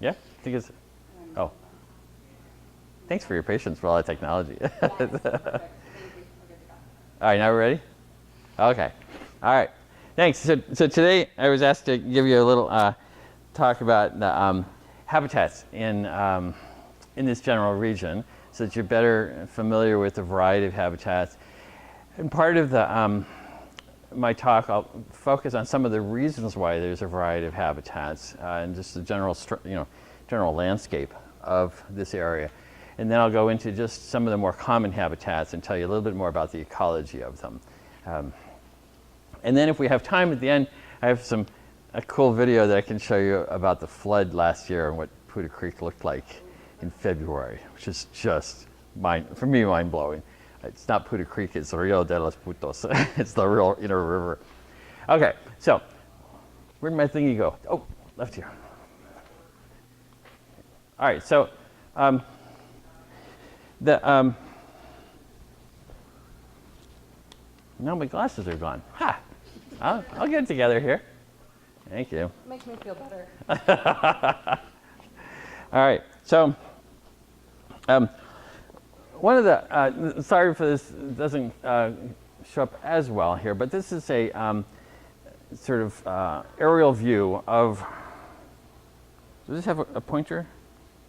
Yeah? I think it's, oh. Thanks for your patience for all that technology. All right, now we're ready? Okay. All right. Thanks. So today I was asked to give you a little talk about the habitats in this general region so that you're better familiar with the variety of habitats. And part of the my talk, I'll focus on some of the reasons why there's a variety of habitats and just the general, general landscape of this area. And then I'll go into just some of the more common habitats and tell you a little bit more about the ecology of them. And then if we have time at the end, I have a cool video that I can show you about the flood last year and what Putah Creek looked like in February, which is just, for me, mind-blowing. It's not Putah Creek, it's the Rio de los Putos. It's the real inner river. Okay, so where'd my thingy go? Oh, left here. All right, so now my glasses are gone. Ha! I'll get it together here. Thank you. Makes me feel better. All right, so one of the, sorry for this, it doesn't show up as well here, but this is a sort of aerial view of, does this have a pointer?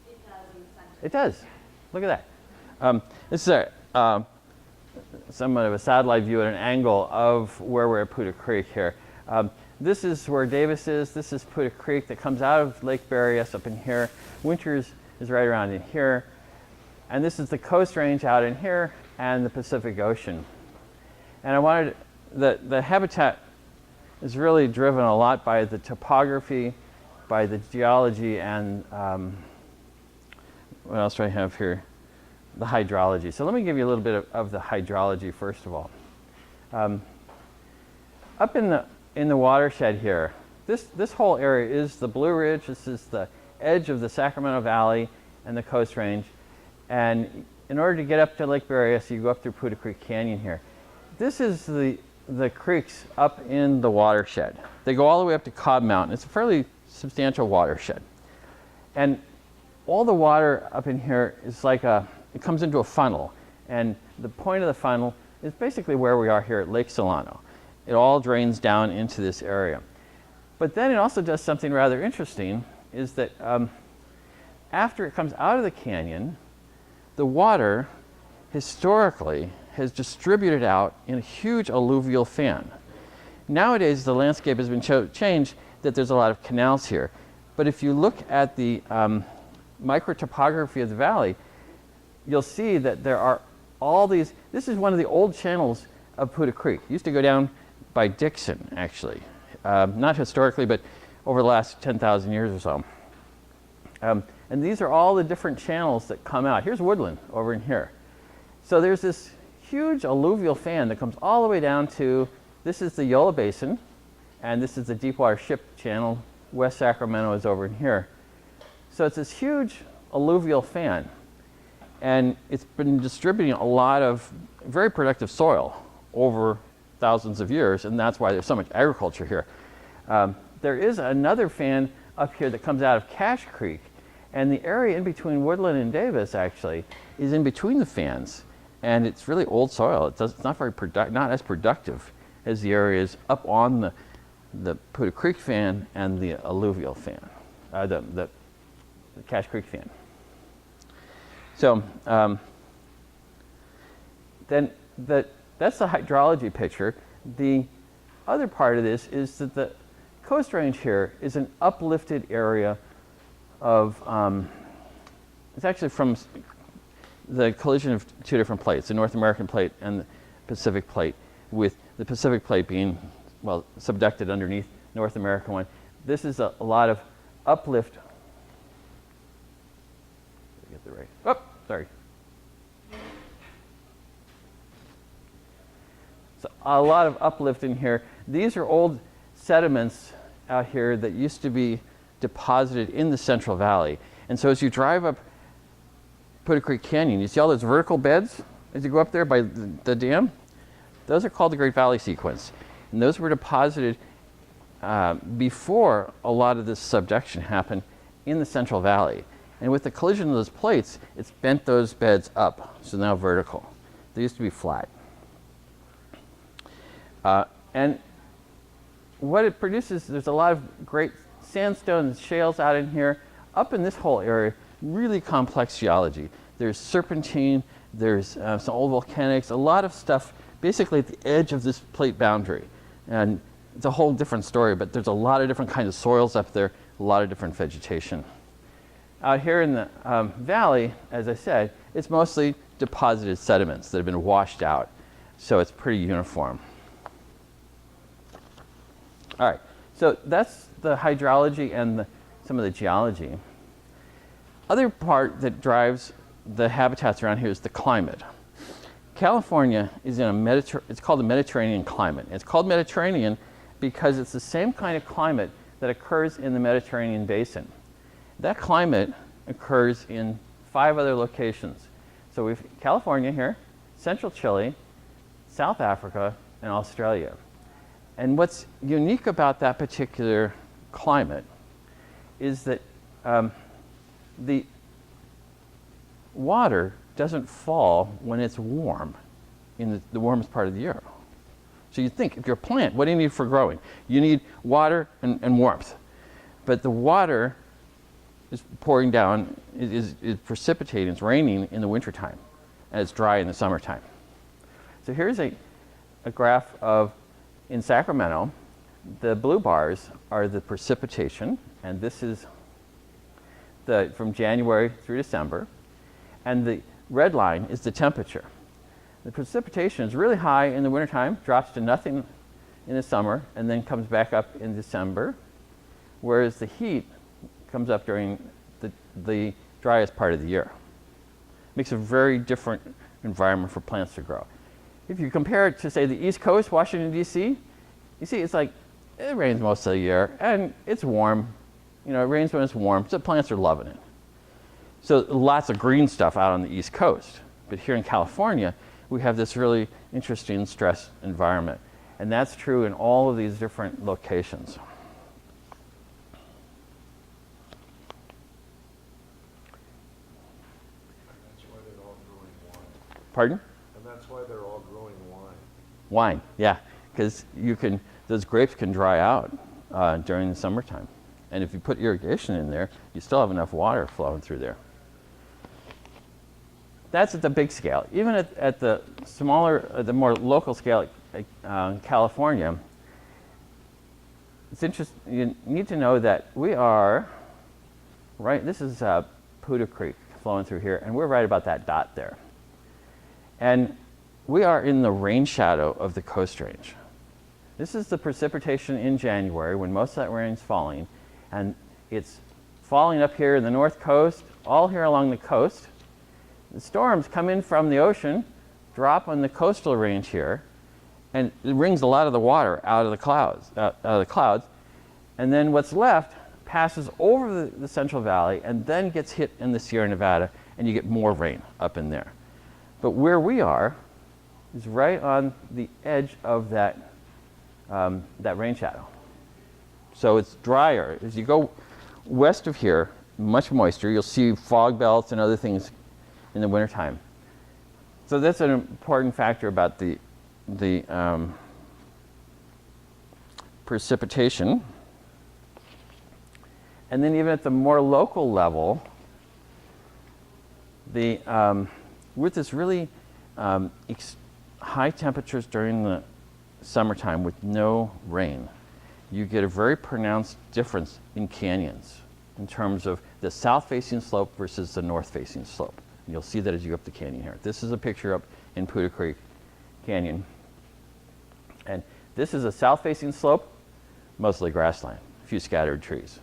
It does in the center. It does. Look at that. This is somewhat of a satellite view at an angle of where we're at Putah Creek here. This is where Davis is. This is Putah Creek that comes out of Lake Berryessa up in here. Winters is right around in here. And this is the Coast Range out in here and the Pacific Ocean. And I wanted, the habitat is really driven a lot by the topography, by the geology, and what else do I have here? The hydrology. So let me give you a little bit of the hydrology first of all. Up in the watershed here, this whole area is the Blue Ridge. This is the edge of the Sacramento Valley and the Coast Range. And in order to get up to Lake Berryessa, you go up through Putah Creek Canyon here. This is the creeks up in the watershed. They go all the way up to Cobb Mountain. It's a fairly substantial watershed. And all the water up in here is like it comes into a funnel. And the point of the funnel is basically where we are here at Lake Solano. It all drains down into this area. But then it also does something rather interesting, is that after it comes out of the canyon, the water historically has distributed out in a huge alluvial fan. Nowadays, the landscape has been changed that there's a lot of canals here. But if you look at the microtopography of the valley, you'll see that there are all these, this is one of the old channels of Putah Creek. It used to go down by Dixon, actually. Not historically, but over the last 10,000 years or so. And these are all the different channels that come out. Here's woodland over in here. So there's this huge alluvial fan that comes all the way down to, this is the Yola Basin, and this is the Deepwater Ship Channel. West Sacramento is over in here. So it's this huge alluvial fan. And it's been distributing a lot of very productive soil over thousands of years, and that's why there's so much agriculture here. There is another fan up here that comes out of Cache Creek, and the area in between Woodland and Davis actually is in between the fans, and it's really old soil. It's not very not as productive as the areas up on the Putah Creek fan and the alluvial fan, the Cache Creek fan. So then that's the hydrology picture. The other part of this is that the Coast Range here is an uplifted area of, it's actually from the collision of two different plates, the North American plate and the Pacific plate, with the Pacific plate being, well, subducted underneath North American one. This is a lot of uplift. Get the right. Oh, sorry. So a lot of uplift in here. These are old sediments out here that used to be deposited in the Central Valley. And so as you drive up Putah Creek Canyon, you see all those vertical beds as you go up there by the dam? Those are called the Great Valley Sequence. And those were deposited before a lot of this subduction happened. in the Central Valley. And with the collision of those plates, it's bent those beds up, so now vertical. They used to be flat. And what it produces, there's a lot of great sandstone and shales out in here. Up in this whole area, really complex geology. There's serpentine, there's some old volcanics, a lot of stuff basically at the edge of this plate boundary. And it's a whole different story, but there's a lot of different kinds of soils up there, a lot of different vegetation. Out here in the valley, as I said, it's mostly deposited sediments that have been washed out, so it's pretty uniform. All right, so that's the hydrology and some of the geology. Other part that drives the habitats around here is the climate. California is in it's called the Mediterranean climate. It's called Mediterranean because it's the same kind of climate that occurs in the Mediterranean basin. That climate occurs in 5 other locations. So we've California here, central Chile, South Africa, and Australia. And what's unique about that particular climate is that the water doesn't fall when it's warm in the warmest part of the year. So you think, if you're a plant, what do you need for growing? You need water and warmth. But the water is pouring down, is precipitating, it's raining in the wintertime, and it's dry in the summertime. So here's a graph of, in Sacramento, the blue bars are the precipitation, and this is from January through December, and the red line is the temperature. The precipitation is really high in the wintertime, drops to nothing in the summer, and then comes back up in December, whereas the heat comes up during the driest part of the year. Makes a very different environment for plants to grow. If you compare it to, say, the East Coast, Washington, D.C., you see it's like, it rains most of the year, and it's warm. You know, it rains when it's warm, so plants are loving it. So lots of green stuff out on the East Coast. But here in California, we have this really interesting stress environment. And that's true in all of these different locations. That's why they're all growing wine. Pardon? And that's why they're all growing wine. Wine, yeah, because those grapes can dry out during the summertime. And if you put irrigation in there, you still have enough water flowing through there. That's at the big scale. Even at the smaller, the more local scale, like California, it's interesting. You need to know that we are right. This is Putah Creek flowing through here, and we're right about that dot there. And we are in the rain shadow of the Coast Range. This is the precipitation in January when most of that rain is falling, and it's falling up here in the North Coast, all here along the coast. The storms come in from the ocean, drop on the coastal range here, and it wrings a lot of the water out of the clouds, and then what's left passes over the Central Valley and then gets hit in the Sierra Nevada, and you get more rain up in there. But where we are is right on the edge of that rain shadow. So it's drier. As you go west of here, much moisture. You'll see fog belts and other things in the wintertime. So that's an important factor about the precipitation. And then even at the more local level, with this really high temperatures during the summertime with no rain, you get a very pronounced difference in canyons in terms of the south-facing slope versus the north-facing slope. And you'll see that as you go up the canyon here. This is a picture up in Putah Creek Canyon. And this is a south-facing slope, mostly grassland, a few scattered trees.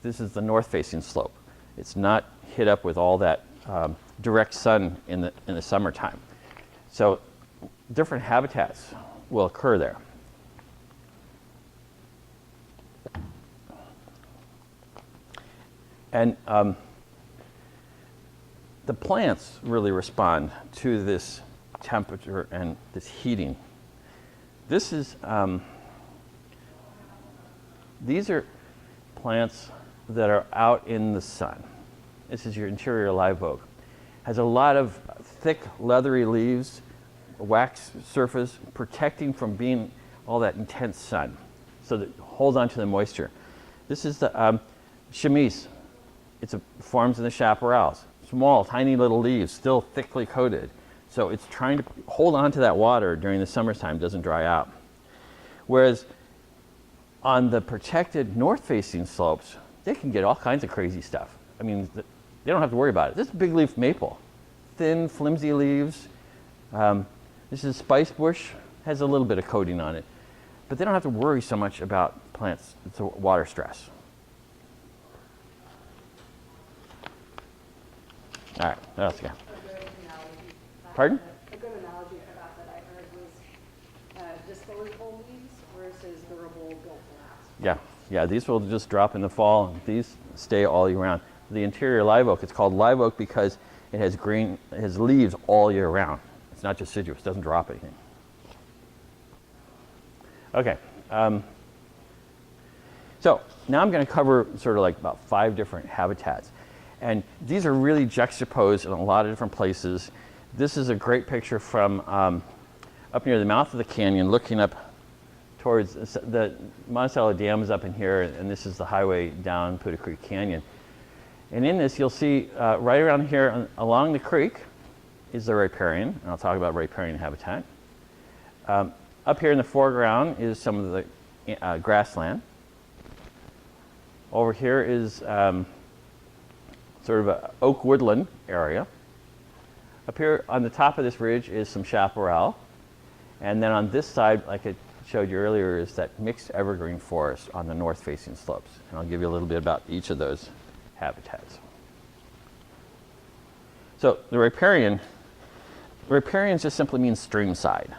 This is the north-facing slope. It's not hit up with all that direct sun in the summertime. So different habitats will occur there. And the plants really respond to this temperature and this heating. This is, these are plants that are out in the sun. This is your interior live oak. Has a lot of thick, leathery leaves, wax surface, protecting from being all that intense sun, so that it holds on to the moisture. This is the chamise. It forms in the chaparrals. Small, tiny little leaves, still thickly coated. So it's trying to hold on to that water during the summertime, doesn't dry out. Whereas on the protected north-facing slopes, they can get all kinds of crazy stuff. I mean, they don't have to worry about it. This is big leaf maple. Thin, flimsy leaves. This is spice bush, has a little bit of coating on it. But they don't have to worry so much about plants. It's a water stress. All right, what else we got? Pardon? A good analogy for that I heard was disposable leaves versus durable built to last. Yeah, these will just drop in the fall. These stay all year round. The interior live oak, it's called live oak because it has leaves all year round. It's not deciduous, it doesn't drop anything. Okay, so now I'm going to cover sort of like about 5 different habitats. And these are really juxtaposed in a lot of different places. This is a great picture from up near the mouth of the canyon, looking up towards the Monticello Dam is up in here, and this is the highway down Putah Creek Canyon. And in this, you'll see right around here along the creek is the riparian, and I'll talk about riparian habitat. Up here in the foreground is some of the grassland. Over here is sort of an oak woodland area. Up here on the top of this ridge is some chaparral. And then on this side, like I showed you earlier, is that mixed evergreen forest on the north-facing slopes. And I'll give you a little bit about each of those habitats. So the riparian just simply means stream side.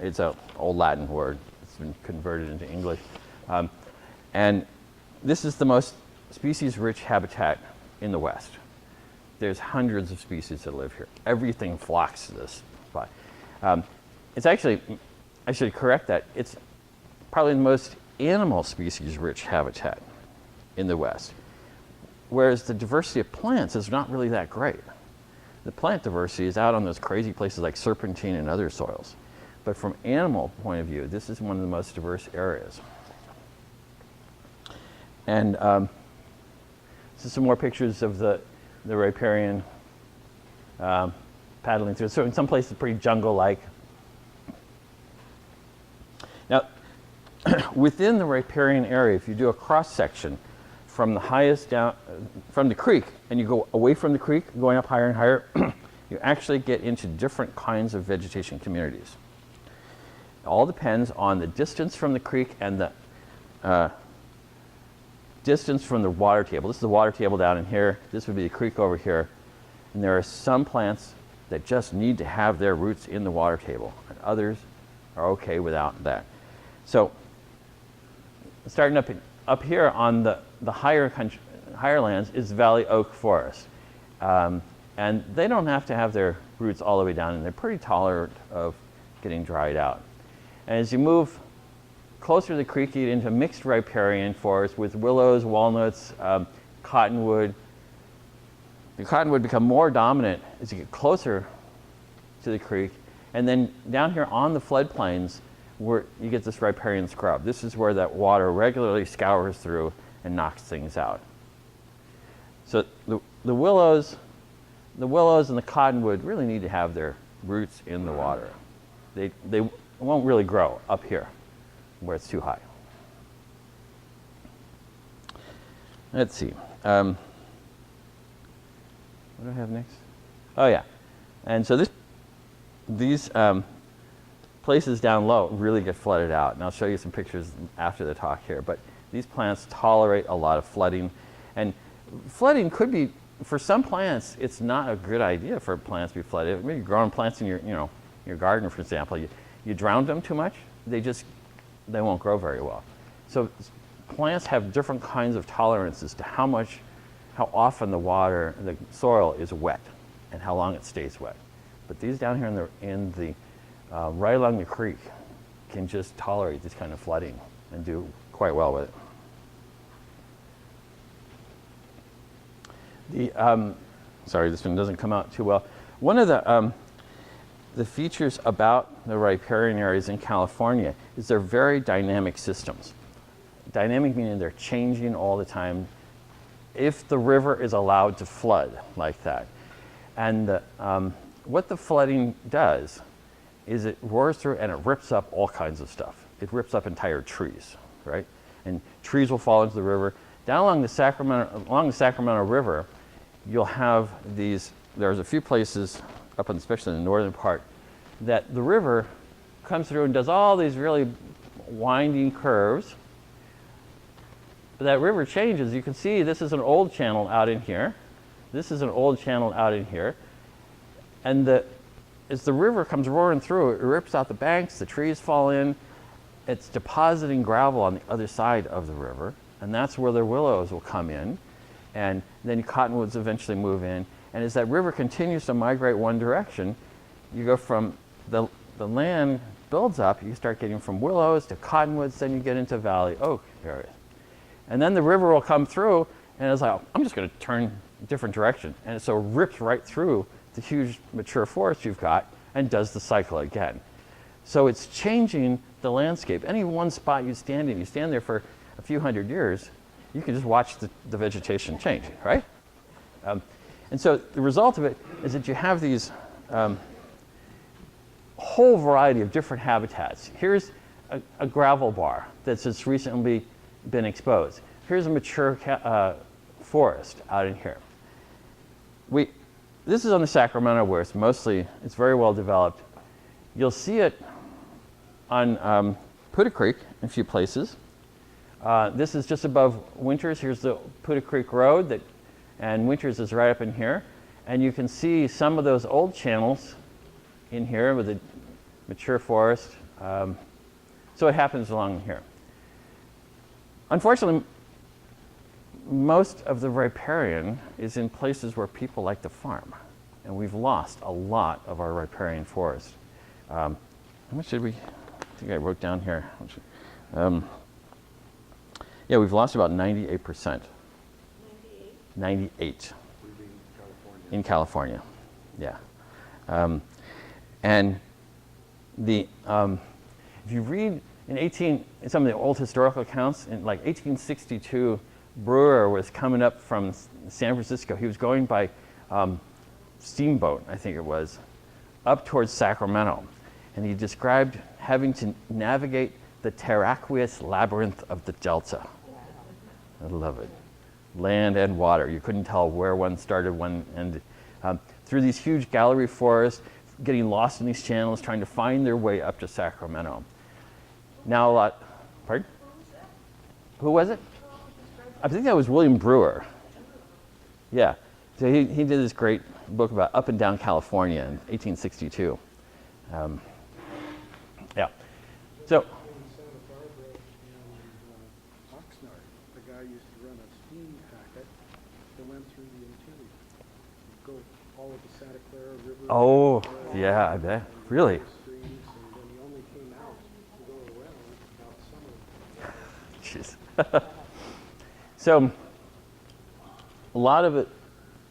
It's an old Latin word. It's been converted into English. And this is the most species-rich habitat in the West. There's hundreds of species that live here. Everything flocks to this spot. It's actually, I should correct that, it's probably the most animal species-rich habitat in the West. Whereas the diversity of plants is not really that great. The plant diversity is out on those crazy places like serpentine and other soils. But from animal point of view, this is one of the most diverse areas. And this is some more pictures of the riparian paddling through. So in some places pretty jungle-like. Now, within the riparian area, if you do a cross-section from the highest down, from the creek, and you go away from the creek, going up higher and higher, you actually get into different kinds of vegetation communities. It all depends on the distance from the creek and the distance from the water table. This is the water table down in here. This would be the creek over here. And there are some plants that just need to have their roots in the water table, and others are okay without that. So starting up here on the higher lands is valley oak forest. And they don't have to have their roots all the way down, and they're pretty tolerant of getting dried out. And as you move closer to the creek, you get into mixed riparian forest with willows, walnuts, cottonwood. The cottonwood become more dominant as you get closer to the creek. And then down here on the floodplains, where you get this riparian scrub. This is where that water regularly scours through and knocks things out. So the willows and the cottonwood really need to have their roots in the water. They won't really grow up here where it's too high. Let's see. What do I have next? Oh yeah. And so these places down low really get flooded out. And I'll show you some pictures after the talk here. But these plants tolerate a lot of flooding. And flooding could be, for some plants, it's not a good idea for plants to be flooded. Maybe growing plants in your garden, for example, you drown them too much, they won't grow very well. So plants have different kinds of tolerances to how often the soil is wet and how long it stays wet. But these down here right along the creek can just tolerate this kind of flooding and do quite well with it. Sorry, this one doesn't come out too well. One of the features about the riparian areas in California is they're very dynamic systems. Dynamic meaning they're changing all the time if the river is allowed to flood like that. And what the flooding does is it roars through and it rips up all kinds of stuff. It rips up entire trees, right? And trees will fall into the river. Down along the Sacramento River, you'll have these, there's a few places up in, especially in the northern part, that the river comes through and does all these really winding curves. But that river changes. You can see this is an old channel out in here. This is an old channel out in here. And as the river comes roaring through, it rips out the banks, the trees fall in. It's depositing gravel on the other side of the river. And that's where the willows will come in. And then cottonwoods eventually move in. And as that river continues to migrate one direction, you go from the land builds up, you start getting from willows to cottonwoods, then you get into valley oak areas. And then the river will come through and it's like, oh, I'm just going to turn a different direction. And so it rips right through the huge mature forest you've got and does the cycle again. So it's changing the landscape. Any one spot you stand in, you stand there for a few hundred years, you can just watch the vegetation change, right? And so the result of it is that you have these whole variety of different habitats. Here's a gravel bar that's just recently been exposed. Here's a mature forest out in here. This is on the Sacramento where it's very well developed. You'll see it on Putah Creek in a few places. This is just above Winters. Here's the Putah Creek Road, and Winters is right up in here. And you can see some of those old channels in here with the mature forest. So it happens along here. Unfortunately, most of the riparian is in places where people like to farm. And we've lost a lot of our riparian forest. How much did we, I think I wrote down here. Yeah, we've lost about 98%. 98 in California, yeah. And if you read in some of the old historical accounts, in like 1862, Brewer was coming up from San Francisco. He was going by steamboat, I think it was, up towards Sacramento. And he described having to navigate the terraqueous labyrinth of the Delta. I love it. Land and water. You couldn't tell where one started, one ended. Through these huge gallery forests, getting lost in these channels, trying to find their way up to Sacramento. Now pardon? Who was it? I think that was William Brewer. Yeah. So he did this great book about up and down California in 1862. Yeah. So. The guy used to run a steam packet that went through the interior. Go all of the Santa Clara River. Oh, yeah, I bet. Really? Streams, and then he only came out to go around about summer. Jeez. So, a lot of it,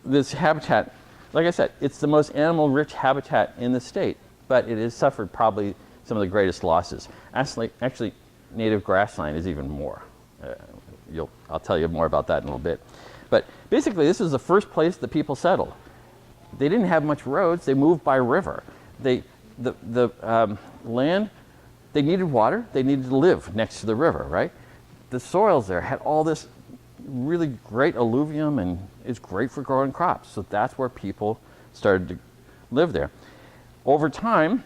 this habitat, like I said, it's the most animal-rich habitat in the state, but it has suffered probably some of the greatest losses. Actually, native grassland is even more. I'll tell you more about that in a little bit. But basically, this is the first place that people settled. They didn't have much roads. They moved by river. The land, they needed water. They needed to live next to the river, right? The soils there had all this really great alluvium and it's great for growing crops. So that's where people started to live there. Over time,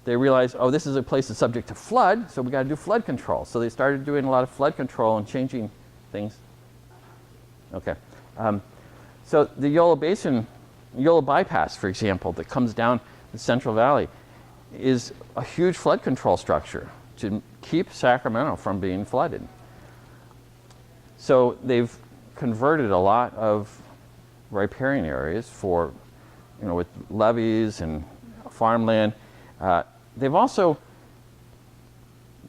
they realized, oh, this is a place that's subject to flood, so we got to do flood control. So they started doing a lot of flood control and changing things. Okay. So the Yola bypass, for example, that comes down the Central Valley is a huge flood control structure to keep Sacramento from being flooded. So they've converted a lot of riparian areas for, with levees and farmland. They've also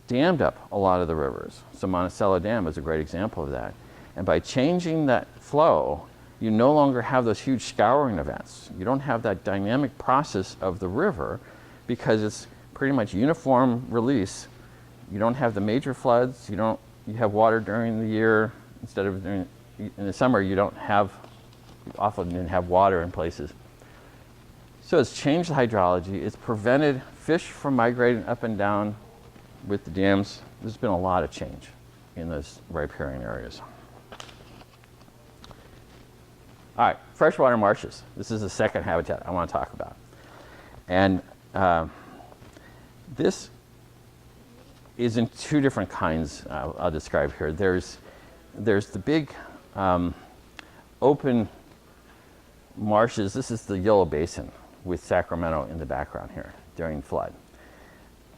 dammed up a lot of the rivers. So Monticello Dam is a great example of that. And by changing that flow, you no longer have those huge scouring events. You don't have that dynamic process of the river because it's pretty much uniform release. You don't have the major floods. You have water during the year instead of in the summer. You often didn't have water in places. So it's changed the hydrology. It's prevented fish from migrating up and down with the dams. There's been a lot of change in those riparian areas. All right, freshwater marshes. This is the second habitat I want to talk about. And this is in two different kinds I'll describe here. There's the big open marshes. This is the Yellow Basin with Sacramento in the background here during flood.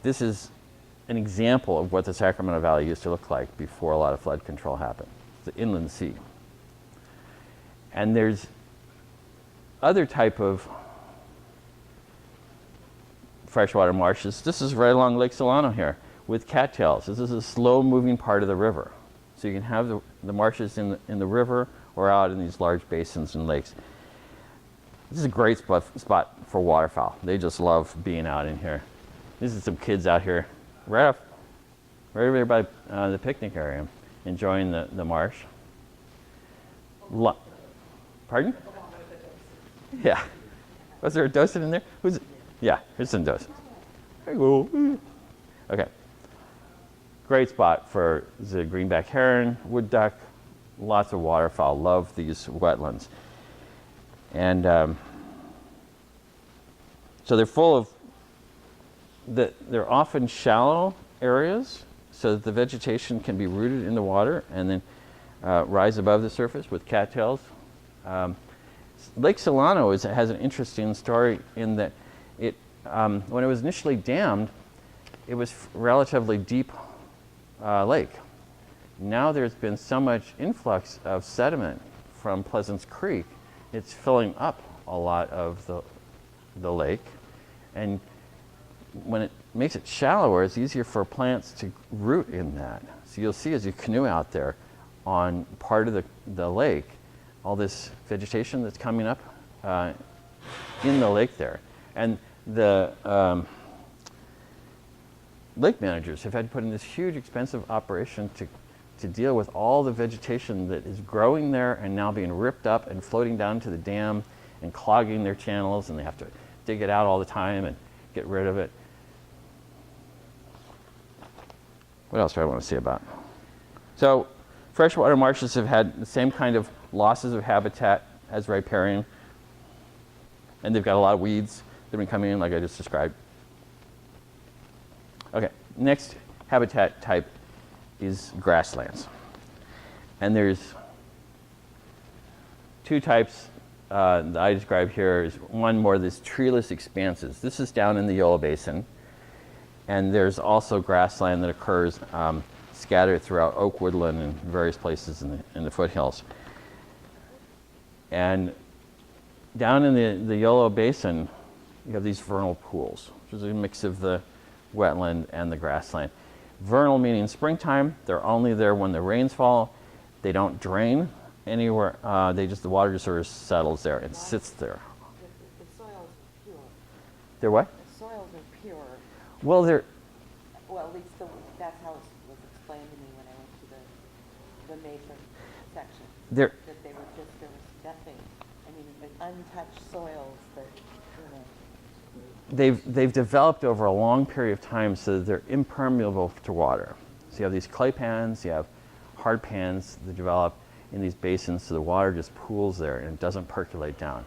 This is an example of what the Sacramento Valley used to look like before a lot of flood control happened. It's the inland sea. And there's other type of freshwater marshes. This is right along Lake Solano here with cattails. This is a slow moving part of the river. So you can have the marshes in the river or out in these large basins and lakes. This is a great spot for waterfowl. They just love being out in here. This is some kids out here right over there by the picnic area enjoying the marsh. Pardon? Yeah. Was there a docent in there? Yeah, here's some docents. There you go. Okay. Great spot for the greenback heron, wood duck, lots of waterfowl. Love these wetlands. And so they're full of, they're often shallow areas so that the vegetation can be rooted in the water and then rise above the surface with cattails. Lake Solano has an interesting story in that when it was initially dammed, it was relatively deep lake. Now there's been so much influx of sediment from Pleasance Creek, it's filling up a lot of the lake. And when it makes it shallower, it's easier for plants to root in that. So you'll see as you canoe out there on part of the lake, all this vegetation that's coming up in the lake there. And the lake managers have had to put in this huge expensive operation to deal with all the vegetation that is growing there and now being ripped up and floating down to the dam and clogging their channels, and they have to dig it out all the time and get rid of it. What else do I want to say about? So freshwater marshes have had the same kind of losses of habitat as riparian, and they've got a lot of weeds that have been coming in like I just described. Okay, next habitat type is grasslands. And there's two types that I describe here. Is one more these treeless expanses. This is down in the Yolo Basin. And there's also grassland that occurs scattered throughout oak woodland and various places in the foothills. And down in the Yolo Basin, you have these vernal pools, which is a mix of the wetland and the grassland. Vernal meaning springtime. They're only there when the rains fall. They don't drain anywhere. The water just sort of settles there and sits there. The soils are pure. They're what? The soils are pure. Well, they're. Well, at least that's how it was explained to me when I went to the major section. They're. That they were just, there was nothing. I mean, untouched soils that, you know. They've developed over a long period of time so that they're impermeable to water. So you have these clay pans, you have hard pans that develop in these basins, so the water just pools there and it doesn't percolate down.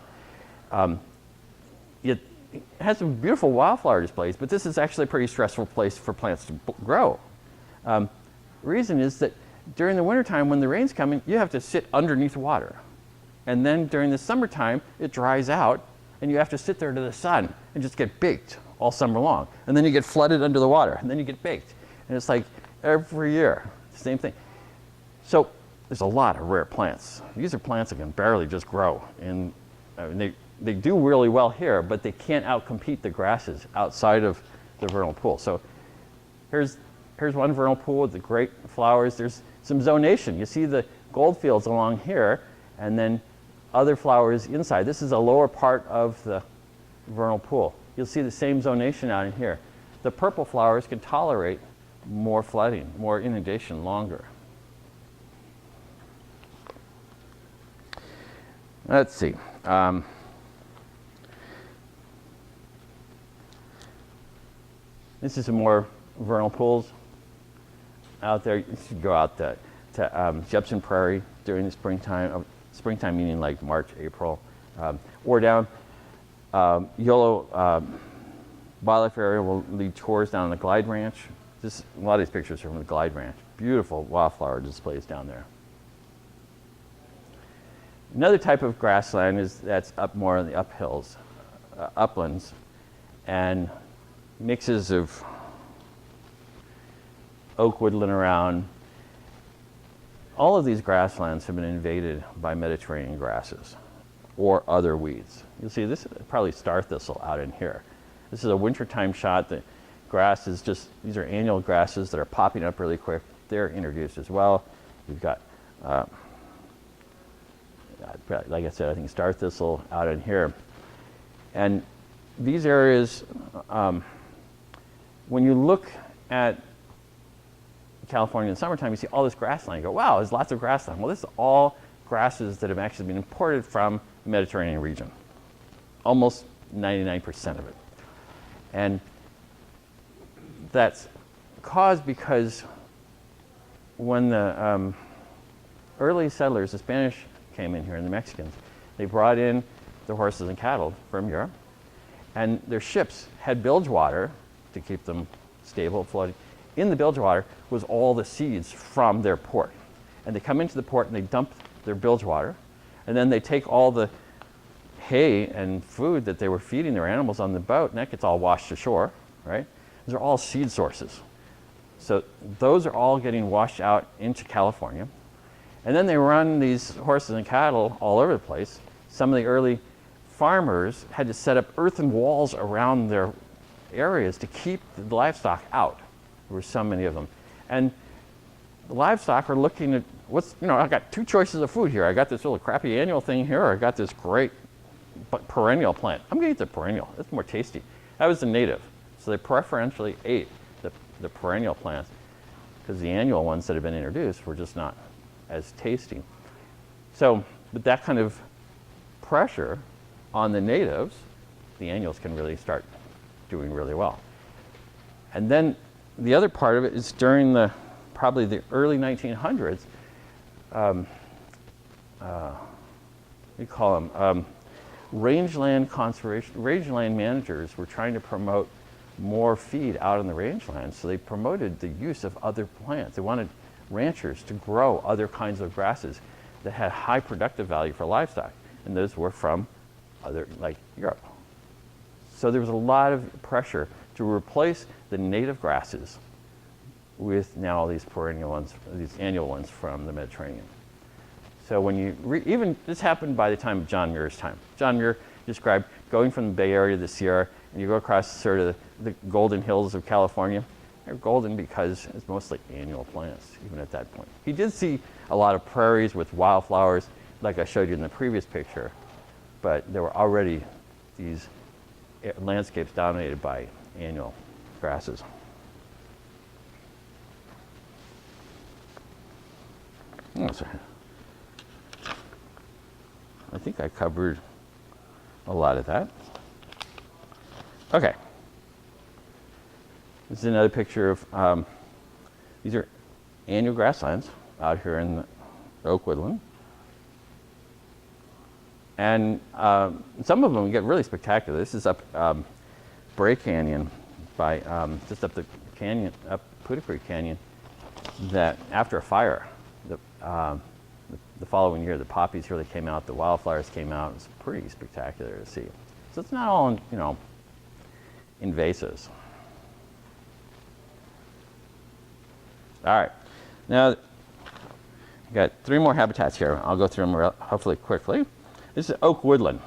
It has some beautiful wildflower displays, but this is actually a pretty stressful place for plants to grow. Reason is that during the wintertime when the rain's coming, you have to sit underneath water. And then during the summertime, it dries out and you have to sit there to the sun and just get baked all summer long. And then you get flooded under the water, and then you get baked. And it's like every year, same thing. So there's a lot of rare plants. These are plants that can barely just grow. And I mean, they do really well here, but they can't outcompete the grasses outside of the vernal pool. So here's one vernal pool with the great flowers. There's some zonation. You see the gold fields along here, and then other flowers inside. This is a lower part of the vernal pool. You'll see the same zonation out in here. The purple flowers can tolerate more flooding, more inundation longer. Let's see. This is some more vernal pools out there. You should go out to Jepson Prairie during the springtime. Springtime meaning like March, April, or down Yolo Wildlife Area will lead tours down the Glide Ranch. A lot of these pictures are from the Glide Ranch. Beautiful wildflower displays down there. Another type of grassland that's up more in the uphills, uplands, and mixes of oak woodland around. All of these grasslands have been invaded by Mediterranean grasses or other weeds. You'll see this is probably star thistle out in here. This is a wintertime shot. The grass is just, these are annual grasses that are popping up really quick. They're introduced as well. You've got, like I said, I think star thistle out in here. And these areas, when you look at California in the summertime, you see all this grassland. You go, wow, there's lots of grassland. Well, this is all grasses that have actually been imported from the Mediterranean region. Almost 99% of it. And that's caused because when the early settlers, the Spanish came in here and the Mexicans, they brought in the horses and cattle from Europe, and their ships had bilge water to keep them stable, floating. In the bilge water was all the seeds from their port. And they come into the port and they dump their bilge water, and then they take all the hay and food that they were feeding their animals on the boat, and that gets all washed ashore, right? Those are all seed sources. So those are all getting washed out into California. And then they run these horses and cattle all over the place. Some of the early farmers had to set up earthen walls around their areas to keep the livestock out. There were so many of them. And the livestock are looking at I got two choices of food here. I got this little crappy annual thing here, or I got this great perennial plant. I'm going to eat the perennial. It's more tasty. That was the native. So they preferentially ate the perennial plants because the annual ones that had been introduced were just not as tasty. So, with that kind of pressure on the natives, the annuals can really start doing really well. And then the other part of it is during probably the early 1900s, we call them rangeland conservation. Rangeland managers were trying to promote more feed out in the rangeland, so they promoted the use of other plants. They wanted ranchers to grow other kinds of grasses that had high productive value for livestock, and those were from like Europe. So there was a lot of pressure to replace the native grasses with now these perennial ones, these annual ones from the Mediterranean. So when you even this happened by the time of John Muir's time. John Muir described going from the Bay Area to the Sierra, and you go across sort of the golden hills of California. They're golden because it's mostly annual plants, even at that point. He did see a lot of prairies with wildflowers, like I showed you in the previous picture, but there were already these landscapes dominated by annual grasses. Oh, sorry. I think I covered a lot of that. Okay. This is another picture of, these are annual grasslands out here in the oak woodland. And some of them get really spectacular. This is up Bray Canyon by just up the canyon, up Putah Creek Canyon, that after a fire, the following year, the poppies really came out, the wildflowers came out. It's pretty spectacular to see. So it's not all, invasives. All right, now I've got 3 more habitats here. I'll go through them hopefully quickly. This is oak woodland.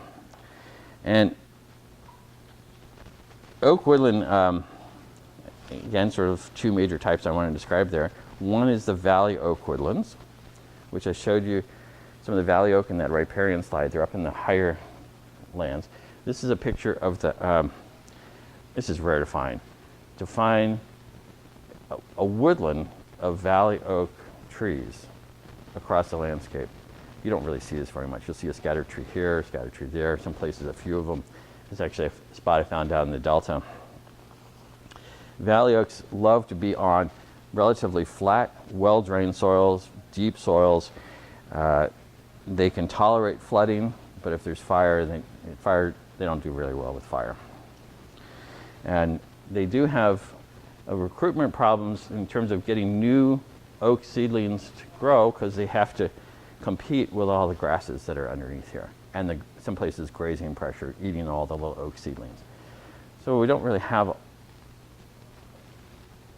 And oak woodland, again, sort of 2 major types I want to describe there. One is the valley oak woodlands, which I showed you some of the valley oak and that riparian slide. They're up in the higher lands. This is a picture of the, this is rare to find a woodland of valley oak trees across the landscape. You don't really see this very much. You'll see a scattered tree here, a scattered tree there, some places a few of them. There's actually a spot I found out in the Delta. Valley oaks love to be on relatively flat, well-drained soils, deep soils. They can tolerate flooding, but if there's fire, they don't do really well with fire. And they do have recruitment problems in terms of getting new oak seedlings to grow because they have to compete with all the grasses that are underneath here, and some places grazing pressure eating all the little oak seedlings. So we don't really have a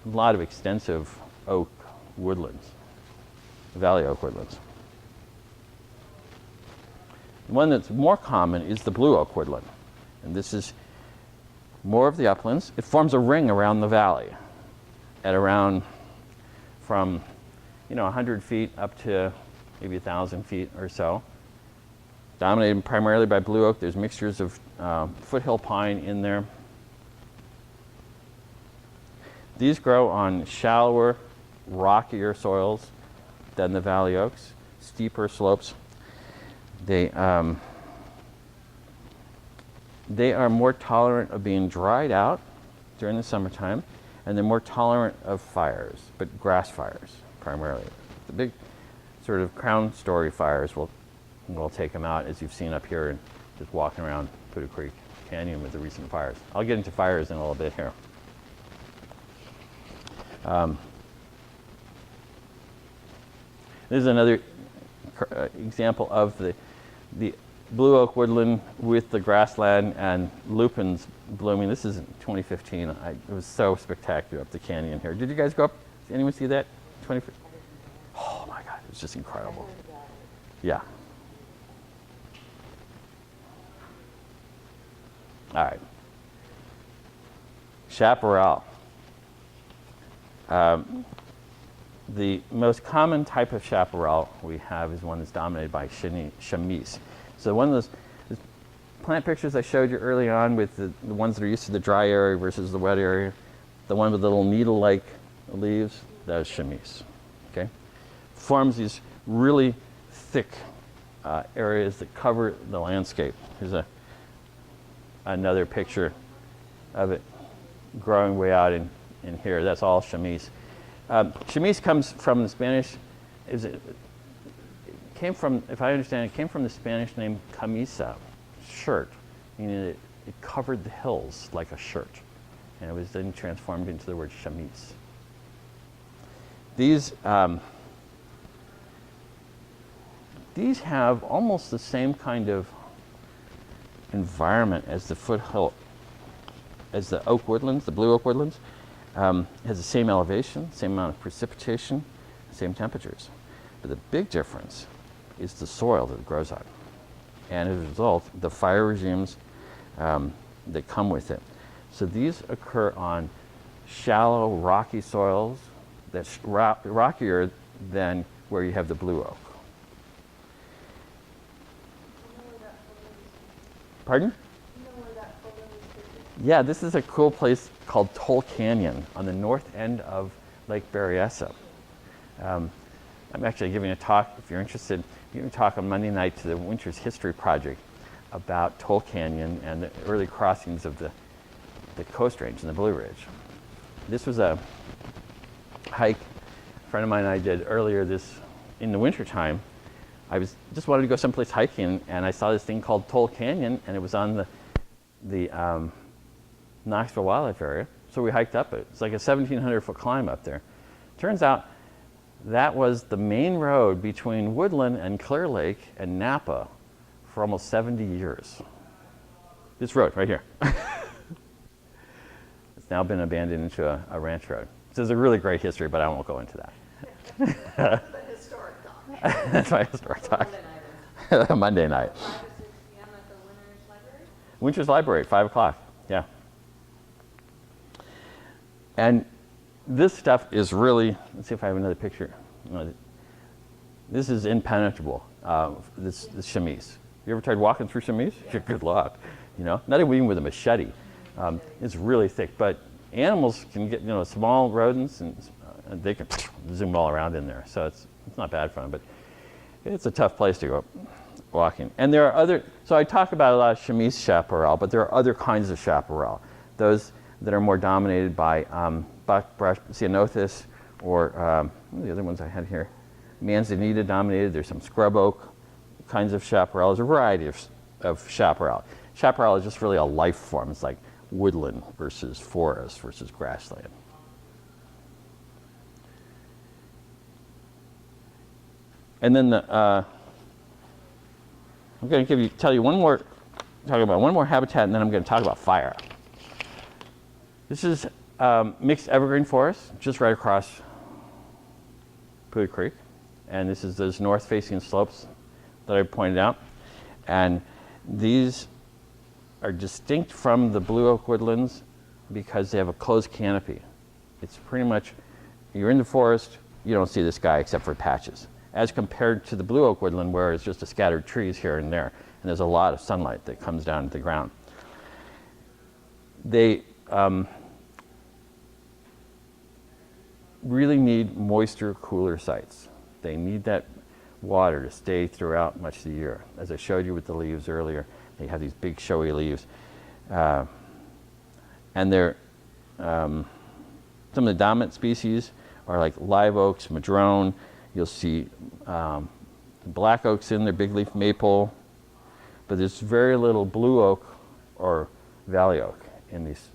lot of extensive oak woodlands, valley oak woodlands. The one that's more common is the blue oak woodland, and this is more of the uplands. It forms a ring around the valley at around from 100 feet up to maybe 1,000 feet or so. Dominated primarily by blue oak. There's mixtures of foothill pine in there. These grow on shallower, rockier soils than the valley oaks, steeper slopes. They are more tolerant of being dried out during the summertime, and they're more tolerant of fires, but grass fires primarily. The big sort of crown story fires will take them out, as you've seen up here and just walking around Putah Creek Canyon with the recent fires. I'll get into fires in a little bit here. This is another example of the blue oak woodland with the grassland and lupins blooming. This is in 2015. It was so spectacular up the canyon here. Did you guys go up? Did anyone see that? Oh my God, it was just incredible. Yeah. All right. Chaparral. The most common type of chaparral we have is one that's dominated by chamise. So one of those plant pictures I showed you early on with the ones that are used to the dry area versus the wet area, the one with the little needle-like leaves, that is chamise. Okay? Forms these really thick areas that cover the landscape. Here's another picture of it growing way out in here. That's all chamise. Chamise comes from the Spanish. Came from, if I understand, it came from the Spanish name camisa, shirt, meaning it covered the hills like a shirt, and it was then transformed into the word chamise. These have almost the same kind of environment as the foothill, as the oak woodlands, the blue oak woodlands. Has the same elevation, same amount of precipitation, same temperatures. But the big difference is the soil that it grows on. And as a result, the fire regimes that come with it. So these occur on shallow, rocky soils that's rockier than where you have the blue oak. Pardon? Yeah, this is a cool place called Toll Canyon on the north end of Lake Berryessa. I'm actually giving a talk, if you're interested, giving a talk on Monday night to the Winters History Project about Toll Canyon and the early crossings of the Coast Range and the Blue Ridge. This was a hike a friend of mine and I did earlier in the wintertime. I just wanted to go someplace hiking, and I saw this thing called Toll Canyon, and it was on the Knoxville Wildlife Area. So we hiked up it. It's like a 1,700-foot climb up there. Turns out that was the main road between Woodland and Clear Lake and Napa for almost 70 years. This road right here. It's now been abandoned into a ranch road. So it's a really great history, but I won't go into that. The historic talk. That's my historic talk. Monday night. 5 to 6 p.m. at the Winters Library? Winters Library, 5 o'clock, yeah. And this stuff is really, let's see if I have another picture. This is impenetrable, this chamise. You ever tried walking through chamise? Good luck, you know? Not even with a machete. It's really thick, but animals can get, you know, small rodents, and they can zoom all around in there. So it's not bad for them, but it's a tough place to go walking. And there are other, so I talk about a lot of chamise chaparral, but there are other kinds of chaparral. Those that are more dominated by buckbrush, ceanothus, or what are the other ones I had here? Manzanita dominated. There's some scrub oak kinds of chaparral. There's a variety of chaparral. Chaparral is just really a life form. It's like woodland versus forest versus grassland. And then I'm going to talk about one more habitat, and then I'm going to talk about fire. This is mixed evergreen forest, just right across Putah Creek. And this is those north-facing slopes that I pointed out. And these are distinct from the blue oak woodlands because they have a closed canopy. It's pretty much, you're in the forest, you don't see this guy except for patches, as compared to the blue oak woodland where it's just a scattered trees here and there, and there's a lot of sunlight that comes down to the ground. They really need moisture, cooler sites. They need that water to stay throughout much of the year. As I showed you with the leaves earlier, they have these big showy leaves. And they're, some of the dominant species are like live oaks, madrone. You'll see black oaks in there, big leaf maple. But there's very little blue oak or valley oak in these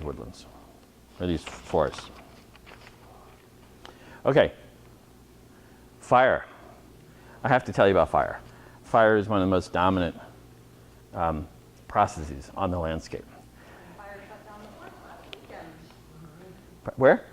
woodlands, or these forests. Okay. Fire. I have to tell you about fire. Fire is one of the most dominant processes on the landscape. Fire shut down the park last weekend. Where?